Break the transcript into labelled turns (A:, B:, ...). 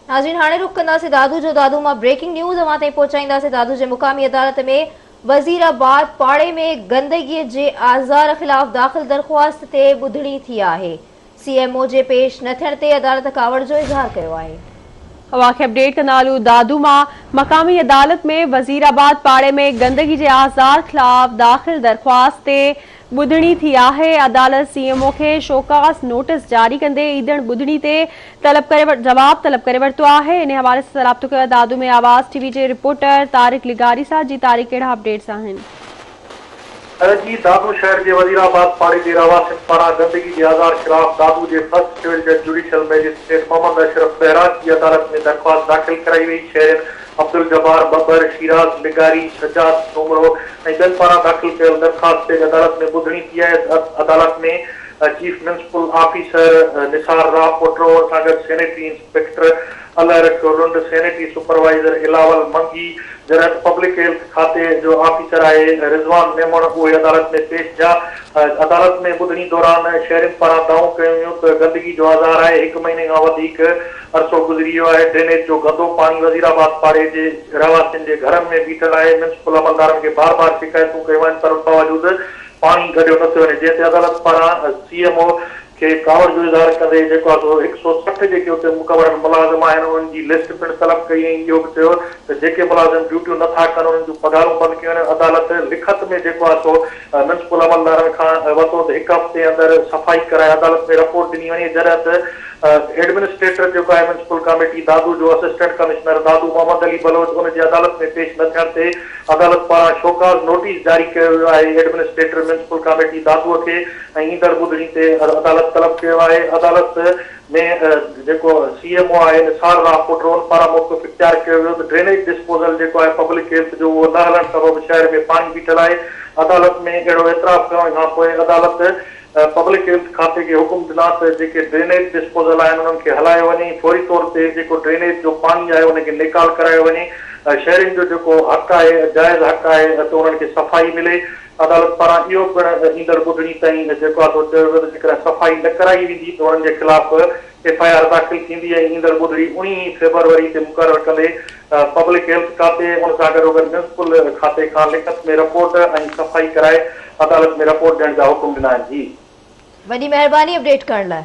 A: नाज़रीन हाणे रुख कंदासीं दादू जो। दादू मां ब्रेकिंग न्यूज़ अवां ताईं पहुचाईंदासीं। दादू जे मुक़ामी अदालत में वज़ीराबाद पाड़े में गंदगी जे आज़ार ख़िलाफ़ दाख़िल दरख़्वास्त ते ॿुधणी थी आहे। सीएमओ जे पेश न थियण ते अदालत कावड़ जो इज़हार कयो आहे।
B: अवां खे अपडेट कंदालू। दादू मां मक़ामी अदालत में वज़ीराबाद पाड़े में गंदगी जे आज़ार ख़िलाफ़ दाख़िल दरख़्वास्त ते ॿुधणी थी आहे। अदालत सीएमओ खे शोकास नोटिस जारी कंदे ईंदड़ ॿुधणी ते जवाब तलब करे वरितो आहे। इन हवाले सां राब्तो कयो दादू में आवाज़ टीवी जे रिपोर्टर तारिक लिगारी सां। जी तारिक, कहिड़ा अपडेट्स आहिनि?
C: जी, दादू शहर के वजीराबाद पाड़े के रवासिन पारा गंदगी के आज़ार खिलाफ दादू के फर्स्ट सिविल जज जुडिशियल मैजिस्ट्रेट मोहम्मद अशरफ बहराज की अदालत में दरख्वास्त दाखिल कराई वही। शहर अब्दुल जब्बार बब्बर शिराज लिगारी सजाद सोमरो ऐं पारा दाखिल कयल दरख्वास्त ते अदालत में ॿुधणी थी आहे। अदालत में chief municipal officer Nisar Rao पोट्रो सां गॾु सैनिटरी इंस्पेक्टर अलरक रुंड, सैनिटरी सुपरवाइजर इलावल मंगी जरा पब्लिक हेल्थ खाते जो ऑफिसर है रिजवान मेमन उहे अदालत में पेश थिया। अदालत में ॿुधणी दौरान शहरनि पारां दावो कयूं त गंदगी जो आज़ार है। 1 महीने खां वधीक अरसो गुज़री वियो आहे। ड्रेनेज जो गंदो पानी वज़ीराबाद पाड़े के रहवासियुनि के घरनि में बीठल है। म्युनिसिपल अमलदारनि खे बार बार शिकायतूं कयूं आहिनि, पर बावजूद पानी गडियो न थियो वञे, जंहिं ते अदालत पारां सीएमओ के कावड़ जो इज़हार कंदे 160 जेके उते मुक़रर मुलाज़िम आहिनि उन्हनि जी लिस्ट पिणु तलब कई ऐं इहो बि चयो त जेके मुलाज़िम ड्यूटियूं नथा कनि उन्हनि जूं पघारूं बंदि कयूं आहिनि। अदालत लिखत में जेको आहे सो म्युनिसिपल अमलदारनि खां वरितो त 1 हफ़्ते अंदरि सफ़ाई कराए अदालत में रिपोर्ट ॾिनी वञे। जॾहिं त एडमिनिस्ट्रेटर जो है म्युनिसिपल कमेटी दादू जो असिस्टेंट कमिश्नर दादू मोहम्मद अली बलोच उनकी अदालत में पेश न थियण ते अदालत पारां शोकाज नोटिस जारी कयो वियो आहे। एडमिनिस्ट्रेटर म्युनिसिपल कमेटी दादूअ खे ऐं ईंदड़ ॿुधणी ते अदालत तलब कयो आहे। अदालत में जेको सीएमओ है निसार राव पोट्रो पारां मौक़िफ़ इख्तियार कयो वियो त ड्रेनेज डिस्पोजल जेको आहे पब्लिक हेल्थ जो उहो न हलण सबबि शहर में पानी बीठल आहे। अदालत में अहिड़ो एतिराफ़ करण खां पोइ अदालत पब्लिक हेल्थ खाते के हुकुम दिना त जेके ड्रेनेज डिस्पोजल आहिनि उन्हनि खे हलायो वञे। फौरी तौर ते जेको ड्रेनेज जो पानी आहे उनखे निकाल करायो वञे। शहरियुनि जो जेको हक़ आहे, जाइज़ हक़ आहे त उन्हनि खे सफ़ाई मिले। अदालत पारां इहो पिणु ईंदड़ ॿुधणी ताईं जेको आहे चयो वियो त जेकॾहिं सफ़ाई न कराई वेंदी त उन्हनि जे ख़िलाफ़ FIR दाख़िल थींदी ऐं ईंदड़ ॿुधणी 19 फरवरी ते मुक़ररु कंदे पब्लिक हेल्थ खाते उन सां गॾोगॾु म्युनिसिपल खाते खां लिखत में रिपोर्ट ऐं सफ़ाई कराए अदालत में रिपोर्ट ॾियण जा हुकुम ॾिना आहिनि। जी,
A: वॾी महिरबानी अपडेट करण लाइ।